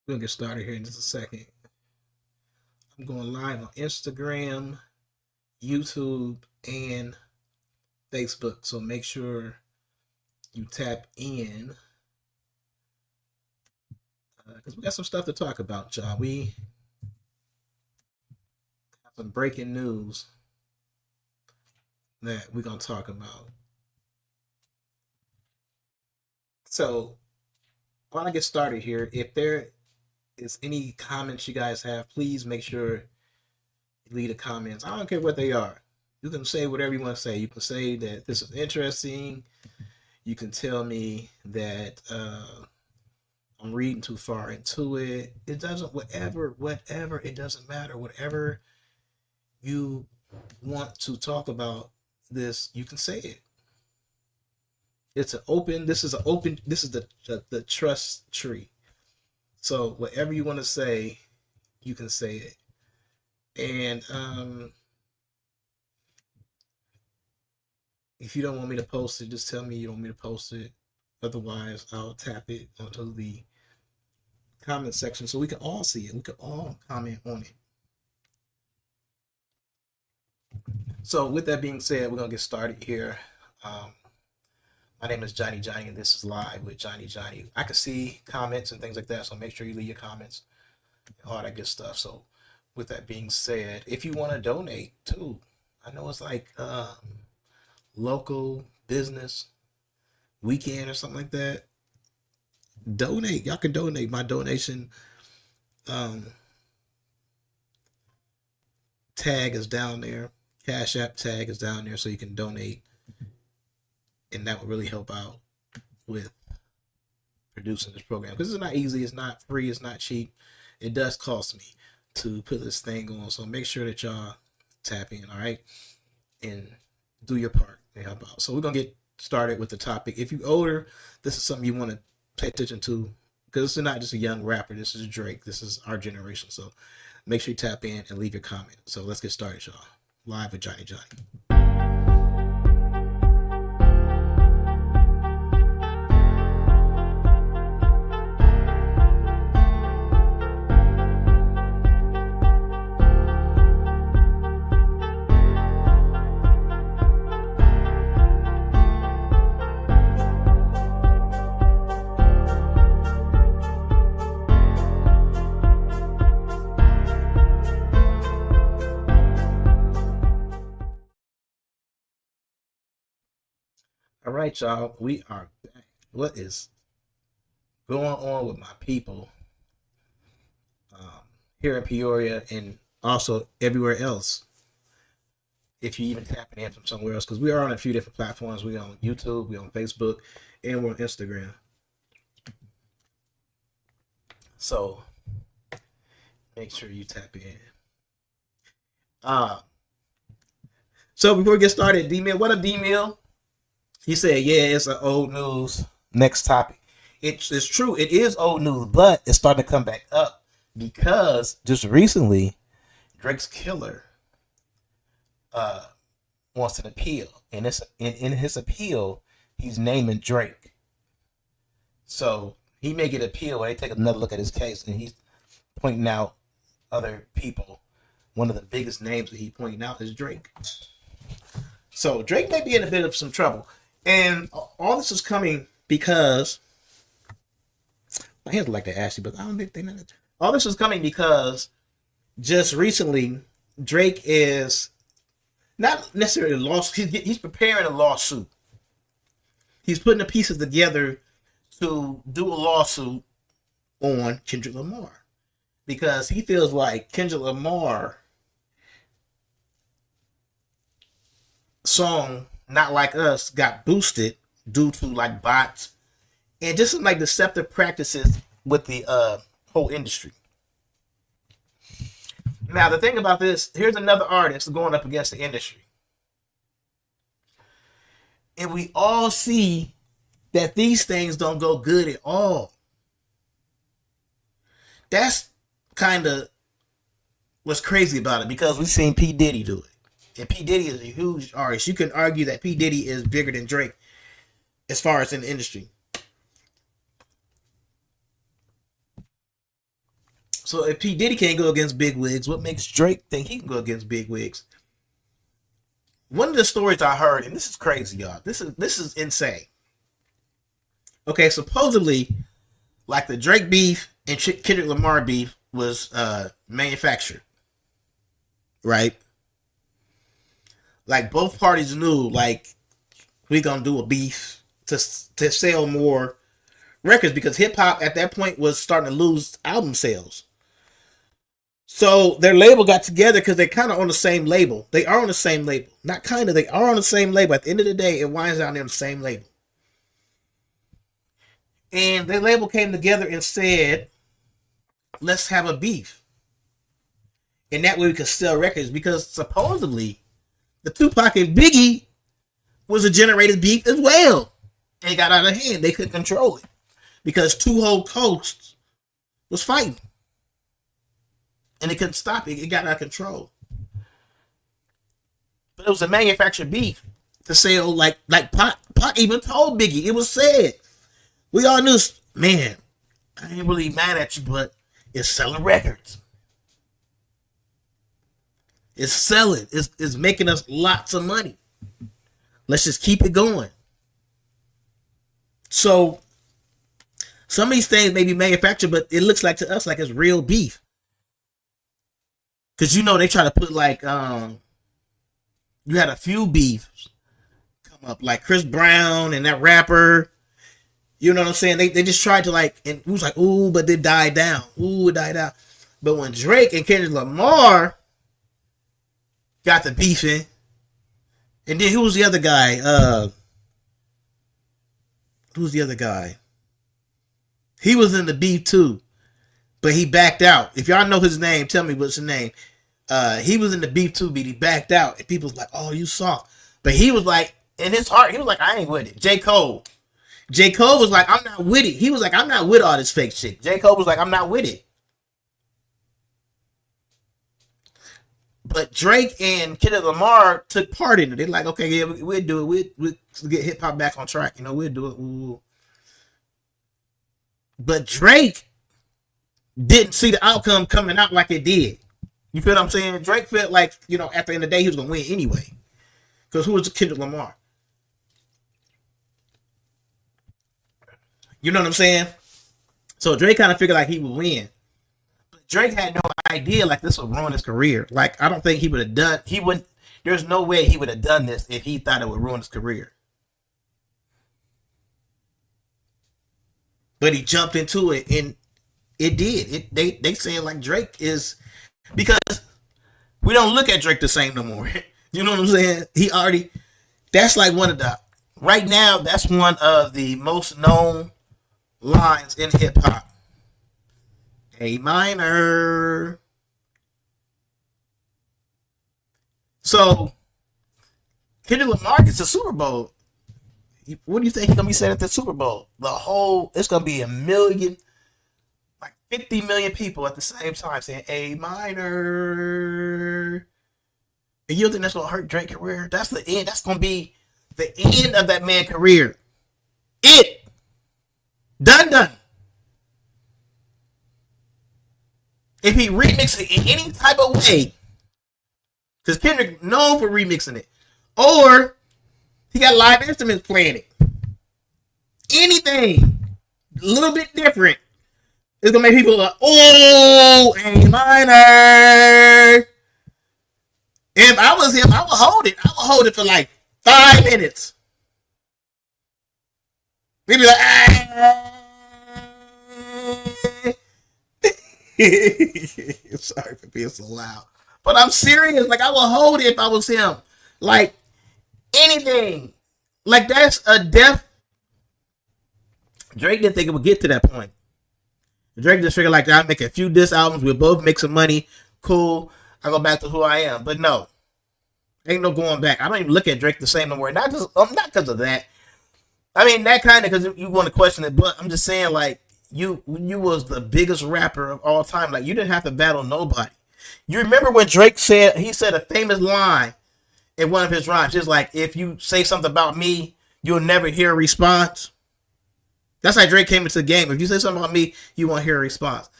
We'll get started here in just a second. I'm going live on Instagram, YouTube, and Facebook. So make sure you tap in because we got some stuff to talk about, y'all. We have some breaking news that we're going to talk about. So while I get started here, if there is any comments you guys have, please make sure you leave the comments. I don't care what they are. You can say whatever you want to say. You can say that this is interesting. You can tell me that I'm reading too far into it. It doesn't, whatever, it doesn't matter. Whatever you want to talk about this, you can say it. It's an open, this is the trust tree. So whatever you want to say, you can say it. And if you don't want me to post it, just tell me you don't want me to post it. Otherwise, I'll tap it onto the comment section so we can all see it. We can all comment on it. So with that being said, we're going to get started here. My name is Johnny, and this is Live with Johnny. I can see comments and things like that, so make sure you leave your comments, all that good stuff. So with that being said, if you want to donate too, I know it's like local business weekend or something like that. Donate. Y'all can donate. My donation tag is down there. Cash App tag is down there, so you can donate, and that would really help out with producing this program, because it's not easy, it's not free, it's not cheap. It does cost me to put this thing on, so make sure that y'all tap in, all right, and do your part and help out. So we're gonna get started with the topic. If you're older, this is something you want to pay attention to, because this is not just a young rapper. This is Drake. This is our generation. So make sure you tap in and leave your comment. So let's get started, y'all. Live with Johnny. All right, y'all. We are back. What is going on with my people here in Peoria and also everywhere else? If you even tapping in from somewhere else, because we are on a few different platforms. We're on YouTube, we're on Facebook, and we're on Instagram. So make sure you tap in. So before we get started, D-Mill, what up, D-Mill? He said, yeah, it's an old news. Next topic. It's true. It is old news, but it's starting to come back up because just recently, Drake's killer wants an appeal. And in his appeal, he's naming Drake. So he may get appeal when they take another look at his case, and he's pointing out other people. One of the biggest names that he pointed out is Drake. So Drake may be in a bit of some trouble. And all this is coming because my hands are like the ashy, but I don't think they know. All this is coming because just recently Drake is not necessarily a lawsuit. He's preparing a lawsuit. He's putting the pieces together to do a lawsuit on Kendrick Lamar because he feels like Kendrick Lamar song Not Like Us got boosted due to like bots and just some like deceptive practices with the whole industry. Now the thing about this, here's another artist going up against the industry, and we all see that these things don't go good at all. That's kind of what's crazy about it, because we've seen P. Diddy do it. And P. Diddy is a huge artist. You can argue that P. Diddy is bigger than Drake as far as in the industry. So if P. Diddy can't go against big wigs, what makes Drake think he can go against big wigs? One of the stories I heard, and this is crazy, y'all. This is insane. Okay, supposedly, like the Drake beef and Kendrick Lamar beef was manufactured, right? Like both parties knew, like, we gonna do a beef to sell more records, because hip hop at that point was starting to lose album sales. So their label got together, because they're kind of on the same label. They are on the same label. Not kind of, they are on the same label. At the end of the day, it winds down there on the same label. And their label came together and said, let's have a beef. And that way we could sell records, because supposedly the Tupac and Biggie was a generated beef as well. And it got out of hand. They couldn't control it, because two whole coasts was fighting. And they couldn't stop it. It got out of control. But it was a manufactured beef to sell, like Pac even told Biggie. It was said. We all knew, man, I ain't really mad at you, but it's selling records. It's selling. It's making us lots of money. Let's just keep it going. So some of these things may be manufactured, but it looks like to us like it's real beef. Because, you know, they try to put like, you had a few beefs come up, like Chris Brown and that rapper. You know what I'm saying? They just tried to, like, and it was like, ooh, but it died down. Ooh, it died out. But when Drake and Kendrick Lamar got the beefing, and then who was the other guy? Who's the other guy? He was in the beef too, but he backed out. If y'all know his name, tell me what's his name. He was in the beef too, but he backed out, and people was like, "Oh, you soft." But he was like, in his heart, he was like, "I ain't with it." J. Cole was like, "I'm not with it." He was like, "I'm not with all this fake shit." J. Cole was like, "I'm not with it." But Drake and Kendrick Lamar took part in it. They're like, "Okay, yeah, we'll do it. We'll get hip hop back on track. You know, we'll do it." Ooh. But Drake didn't see the outcome coming out like it did. You feel what I'm saying? Drake felt like, you know, at the end of the day, he was going to win anyway. Because who was Kendrick Lamar? You know what I'm saying? So Drake kind of figured like he would win. But Drake had no idea like this would ruin his career. Like, I don't think he would have done, there's no way he would have done this if he thought it would ruin his career. But he jumped into it, and it did. They saying like Drake is, because we don't look at Drake the same no more. You know what I'm saying? That's like one of the, right now, that's one of the most known lines in hip hop. A minor. So Kendrick Lamar gets the Super Bowl. What do you think he's gonna be saying at the Super Bowl? It's gonna be 1 million, like 50 million people at the same time saying A minor. And you don't think that's gonna hurt Drake's career? That's the end. That's gonna be the end of that man's career. It done. If he remixes it in any type of way, because Kendrick known for remixing it, or he got live instruments playing it. Anything a little bit different, it's gonna make people like, oh, A minor. If I was him, I would hold it. I would hold it for like 5 minutes. Maybe like, sorry for being so loud, but I'm serious. Like, I would hold it if I was him. Like, anything. Like, that's a death. Drake didn't think it would get to that point. Drake just figured like, I'll make a few diss albums. We'll both make some money. Cool. I go back to who I am. But no. Ain't no going back. I don't even look at Drake the same no more. Not because of that. I mean, that kind of because you want to question it. But I'm just saying, like, you was the biggest rapper of all time. Like, you didn't have to battle nobody. You remember when Drake said a famous line in one of his rhymes. Just like, if you say something about me, you'll never hear a response. That's how Drake came into the game. If you say something about me, you won't hear a response.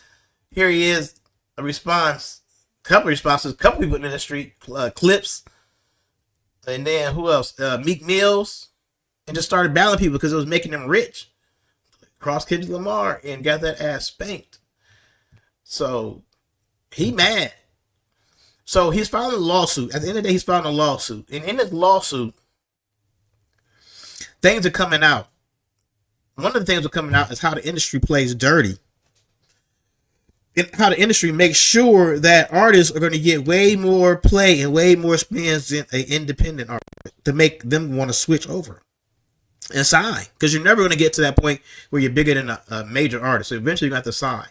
Here he is, a response, couple responses, couple people in the street, clips, and then who else? Meek Mills, and just started battling people because it was making them rich. Cross Kendrick Lamar and got that ass spanked. So he mad. So he's filing a lawsuit. At the end of the day, he's filing a lawsuit. And in this lawsuit, things are coming out. One of the things that are coming out is how the industry plays dirty. And how the industry makes sure that artists are going to get way more play and way more spins than an independent artist to make them want to switch over and sign. Because you're never going to get to that point where you're bigger than a major artist. So eventually you got to sign.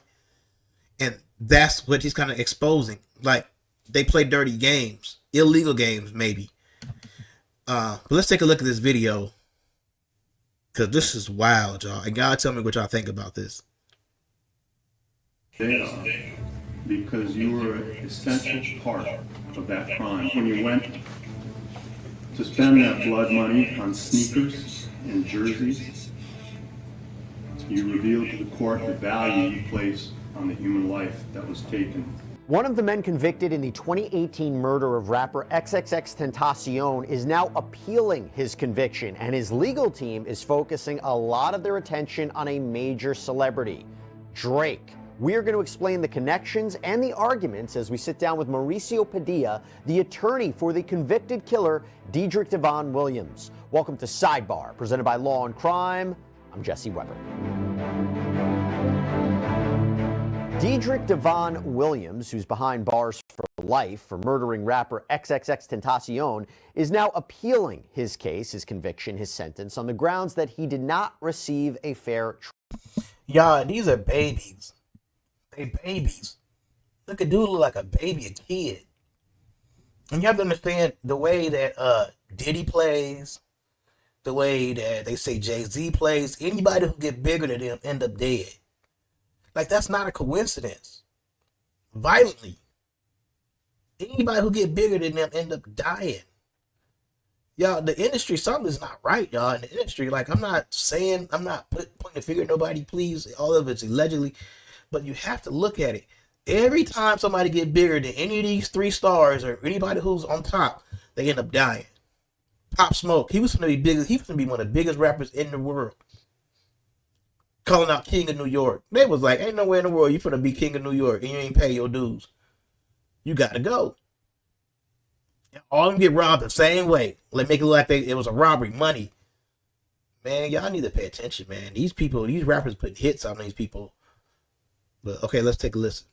And that's what he's kind of exposing. Like, they play dirty games, illegal games, maybe. But let's take a look at this video, because this is wild, y'all. And y'all tell me what y'all think about this. They are, because you were an essential part of that crime. When you went to spend that blood money on sneakers and jerseys, you revealed to the court the value you place on the human life that was taken. One of the men convicted in the 2018 murder of rapper Xxxtentacion is now appealing his conviction, and his legal team is focusing a lot of their attention on a major celebrity, Drake. We are going to explain the connections and the arguments as we sit down with Mauricio Padilla, the attorney for the convicted killer, Dedrick Devon Williams. Welcome to Sidebar, presented by Law and Crime. I'm Jesse Weber. Dedrick Devon Williams, who's behind bars for life for murdering rapper Xxxtentacion, is now appealing his case, his conviction, his sentence, on the grounds that he did not receive a fair trial. Y'all, these are babies. They babies. Look at dude look like a baby, a kid. And you have to understand the way that Diddy plays, the way that they say Jay-Z plays. Anybody who get bigger than them end up dead. Like, that's not a coincidence. Violently. Anybody who get bigger than them end up dying. Y'all, the industry, something's not right, y'all, in the industry. Like, I'm not pointing a finger at nobody, please. All of it's allegedly. But you have to look at it. Every time somebody get bigger than any of these 3 stars or anybody who's on top, they end up dying. Pop Smoke, he was going to be big. He was going to be one of the biggest rappers in the world. Calling out King of New York. They was like, ain't nowhere in the world you finna be King of New York and you ain't pay your dues. You gotta go. All of them get robbed the same way. Like, make it look like it was a robbery, money. Man, y'all need to pay attention, man. These people, these rappers put hits on these people. But okay, let's take a listen.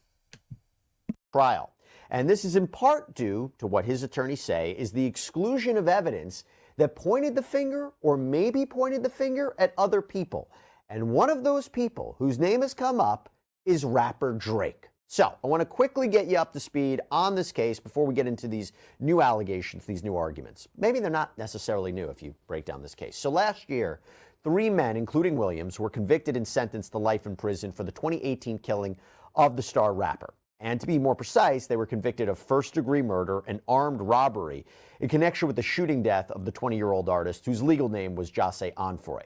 Trial. And this is in part due to what his attorneys say is the exclusion of evidence that pointed the finger or maybe pointed the finger at other people. And one of those people whose name has come up is rapper Drake. So I want to quickly get you up to speed on this case before we get into these new allegations, these new arguments. Maybe they're not necessarily new if you break down this case. So last year, 3 men, including Williams, were convicted and sentenced to life in prison for the 2018 killing of the star rapper. And to be more precise, they were convicted of first-degree murder and armed robbery in connection with the shooting death of the 20-year-old artist whose legal name was Jose Onfroy.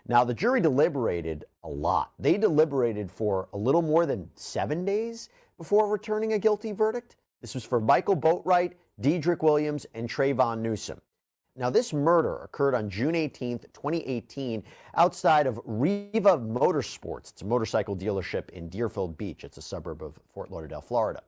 Now, the jury deliberated a lot. They deliberated for a little more than 7 days before returning a guilty verdict. This was for Michael Boatwright, Dedrick Williams, and Trayvon Newsom. Now, this murder occurred on June 18th, 2018, outside of Riva Motorsports. It's a motorcycle dealership in Deerfield Beach. It's a suburb of Fort Lauderdale, Florida.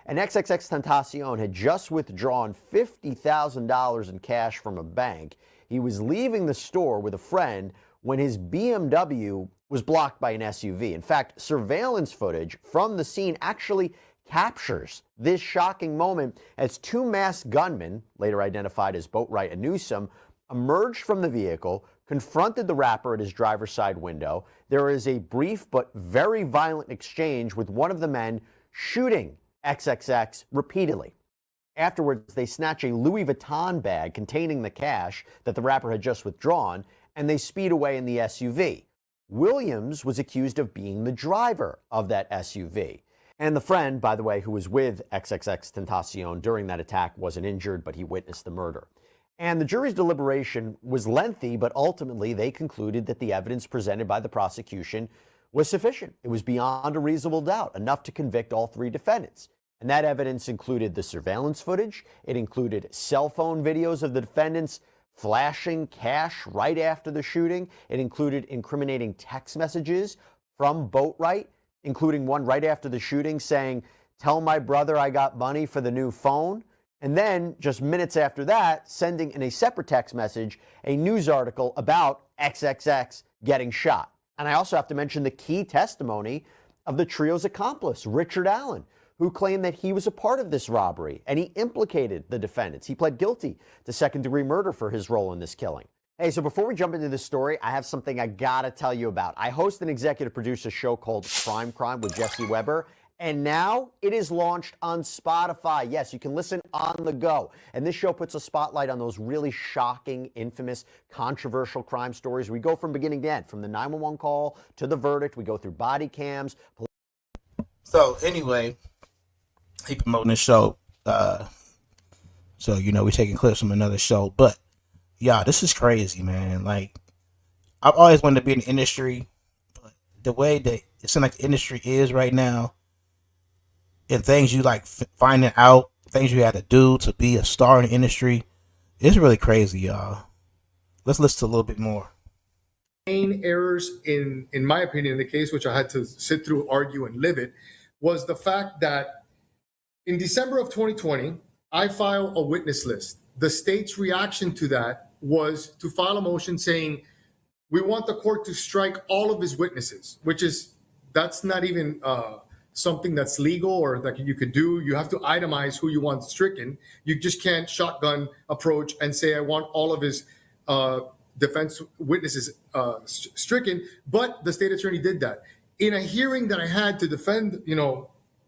And Xxxtentacion had just withdrawn $50,000 in cash from a bank. He was leaving the store with a friend when his BMW was blocked by an SUV. In fact, surveillance footage from the scene actually captures this shocking moment as 2 masked gunmen, later identified as Boatwright and Newsom, emerged from the vehicle, confronted the rapper at his driver's side window. There is a brief but very violent exchange with one of the men shooting XXX repeatedly. Afterwards, they snatch a Louis Vuitton bag containing the cash that the rapper had just withdrawn, and they speed away in the SUV. Williams was accused of being the driver of that SUV. And the friend, by the way, who was with Xxxtentacion during that attack wasn't injured, but he witnessed the murder. And the jury's deliberation was lengthy, but ultimately they concluded that the evidence presented by the prosecution was sufficient. It was beyond a reasonable doubt, enough to convict all 3 defendants. And that evidence included the surveillance footage. It included cell phone videos of the defendants flashing cash right after the shooting. It included incriminating text messages from Boatwright, including one right after the shooting saying, "Tell my brother I got money for the new phone." And then just minutes after that, sending in a separate text message a news article about XXX getting shot. And I also have to mention the key testimony of the trio's accomplice, Richard Allen, who claimed that he was a part of this robbery and he implicated the defendants. He pled guilty to second-degree murder for his role in this killing. Hey, so before we jump into this story, I have something I gotta tell you about. I host and executive produce a show called Crime with Jesse Weber, and now it is launched on Spotify. Yes, you can listen on the go. And this show puts a spotlight on those really shocking, infamous, controversial crime stories. We go from beginning to end, from the 911 call to the verdict. We go through body cams. So anyway, he promoting the show. So, you know, we're taking clips from another show. But, yeah, this is crazy, man. Like, I've always wanted to be in the industry. But the way that it seems like the industry is right now, and things you like finding out, things you had to do to be a star in the industry, it's really crazy, y'all. Let's listen to a little bit more. Main errors, in my opinion, in the case, which I had to sit through, argue, and live it, was the fact that in December of 2020, I filed a witness list. The state's reaction to that was to file a motion saying, we want the court to strike all of his witnesses, that's not even something that's legal or that you could do. You have to itemize who you want stricken. You just can't shotgun approach and say, I want all of his defense witnesses stricken. But the state attorney did that. In a hearing that I had to defend,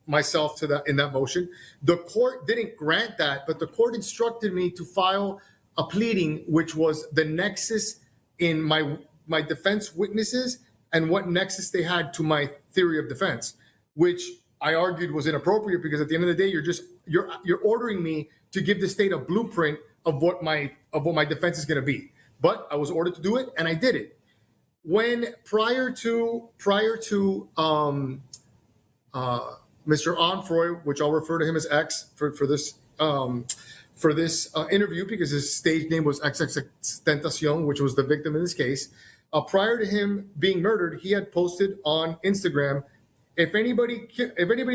myself to that in that motion, the court didn't grant that, but the court instructed me to file a pleading, which was the nexus in my defense witnesses and what nexus they had to my theory of defense, which I argued was inappropriate because at the end of the day, you're ordering me to give the state a blueprint of what my defense is going to be. But I was ordered to do it, and I did it. When prior to Mr. Onfroy, which I'll refer to him as X for this interview because his stage name was Xxxtentacion, which was the victim in this case. Prior to him being murdered, he had posted on Instagram, if anybody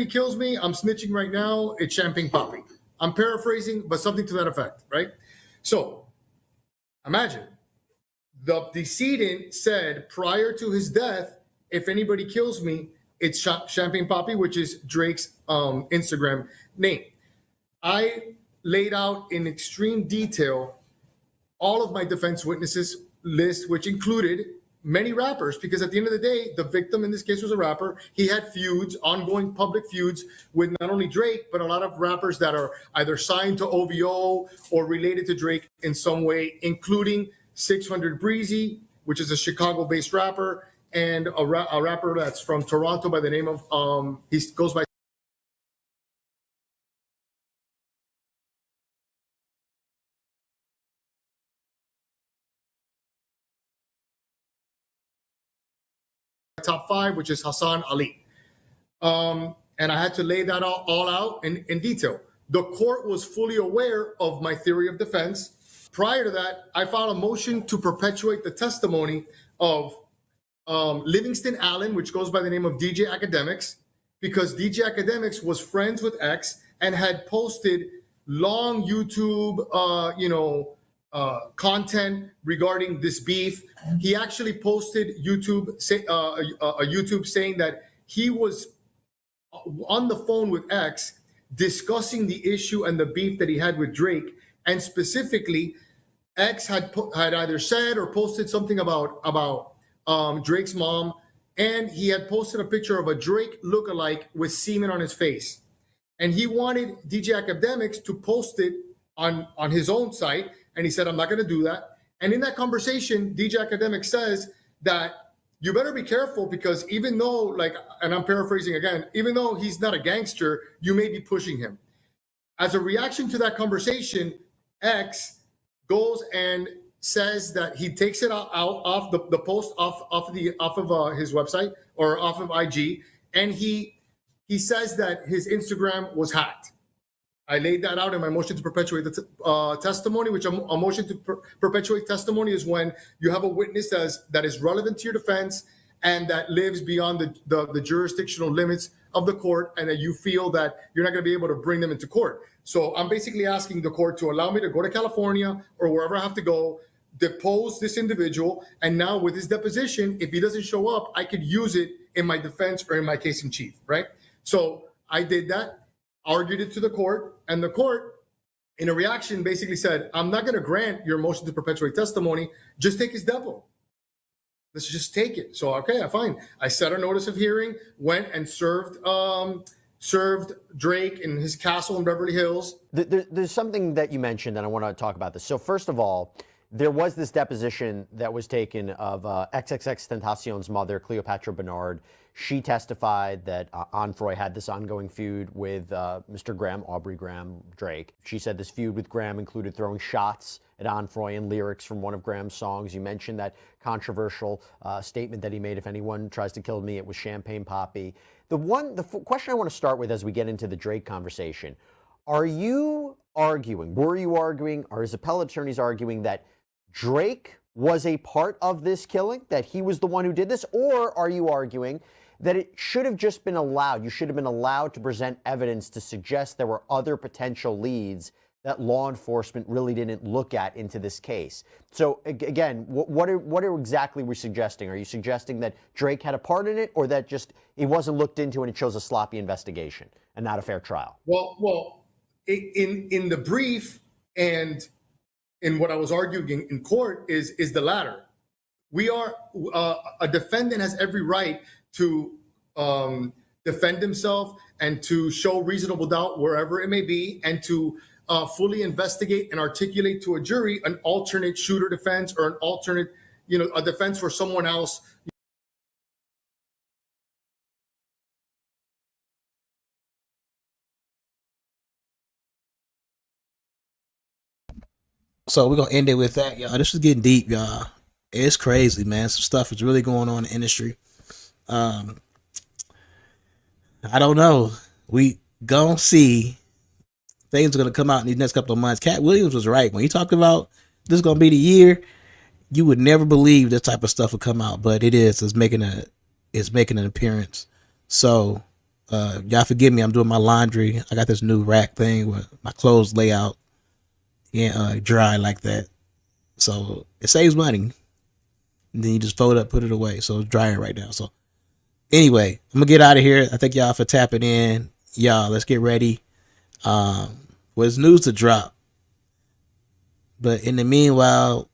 kills me, I'm snitching right now. It's Champagne Poppy. I'm paraphrasing, but something to that effect, right? So imagine the decedent said prior to his death, if anybody kills me, it's Champagne Poppy, which is Drake's Instagram name. I laid out in extreme detail all of my defense witnesses list, which included many rappers, because at the end of the day, the victim in this case was a rapper. He had feuds, ongoing public feuds with not only Drake, but a lot of rappers that are either signed to OVO or related to Drake in some way, including 600 Breezy, which is a Chicago-based rapper, and a rapper that's from Toronto by the name of, he goes by Top 5, which is Hassan Ali. And I had to lay that all out in detail. The court was fully aware of my theory of defense. Prior to that, I filed a motion to perpetuate the testimony of Livingston Allen, which goes by the name of DJ Academics, because DJ Academics was friends with X and had posted long YouTube, content regarding this beef. He actually posted YouTube saying that he was on the phone with X discussing the issue and the beef that he had with Drake, and specifically, X had either said or posted something about Drake's mom, and he had posted a picture of a Drake lookalike with semen on his face, and he wanted DJ Academics to post it on his own site, and he said, I'm not going to do that. And in that conversation, DJ Academics says that you better be careful because even though, and I'm paraphrasing again, even though he's not a gangster, you may be pushing him. As a reaction to that conversation, X goes and says that he takes it out off the post off of his website or off of IG, and he says that his Instagram was hacked. I laid that out in my motion to perpetuate the testimony, which a motion to perpetuate testimony is when you have a witness that is relevant to your defense and that lives beyond the jurisdictional limits of the court, and that you feel that you're not going to be able to bring them into court. So I'm basically asking the court to allow me to go to California or wherever I have to go, depose this individual, and now with his deposition, if he doesn't show up, I could use it in my defense or in my case in chief, right? So I did that, argued it to the court, and the court, in a reaction, basically said, I'm not going to grant your motion to perpetuate testimony, just take his depo. Let's just take it. So, okay, fine. I set a notice of hearing, went and served Drake in his castle in Beverly Hills. There's something that you mentioned, and I want to talk about this. So first of all, there was this deposition that was taken of Xxxtentacion'S mother, Cleopatra Bernard. She testified that Onfroy had this ongoing feud with Mr. Graham, Aubrey Graham, Drake. She said this feud with Graham included throwing shots at Onfroy and lyrics from one of Graham's songs. You mentioned that controversial statement that he made, if anyone tries to kill me, it was champagne poppy. The question I want to start with as we get into the Drake conversation, were you arguing, or his appellate attorneys arguing that Drake was a part of this killing, that he was the one who did this, or are you arguing that it should have just been allowed, you should have been allowed to present evidence to suggest there were other potential leads that law enforcement really didn't look at into this case? So again, what are exactly we suggesting? Are you suggesting that Drake had a part in it, or that just it wasn't looked into and it shows a sloppy investigation and not a fair trial? Well, in the brief and in what I was arguing in court is the latter. We are a defendant has every right to defend himself and to show reasonable doubt wherever it may be, and to fully investigate and articulate to a jury an alternate shooter defense or an alternate, a defense for someone else. So we're gonna end it with that, y'all. This is getting deep, y'all. It's crazy, man. Some stuff is really going on in the industry. I don't know. We gonna see. Things are gonna come out in these next couple of months. Cat Williams was right when he talked about this is gonna be the year. You would never believe this type of stuff would come out, but it is. It's making an appearance. So y'all forgive me. I'm doing my laundry. I got this new rack thing where my clothes lay out dry like that, so it saves money. And then you just fold it up, put it away, so it's drying right now. So anyway, I'm gonna get out of here. I thank y'all for tapping in. Y'all, let's get ready. There's news to drop, but in the meanwhile,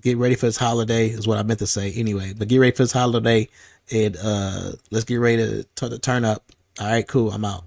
get ready for this holiday is what I meant to say anyway. But get ready for this holiday, and let's get ready to turn up. All right, cool. I'm out.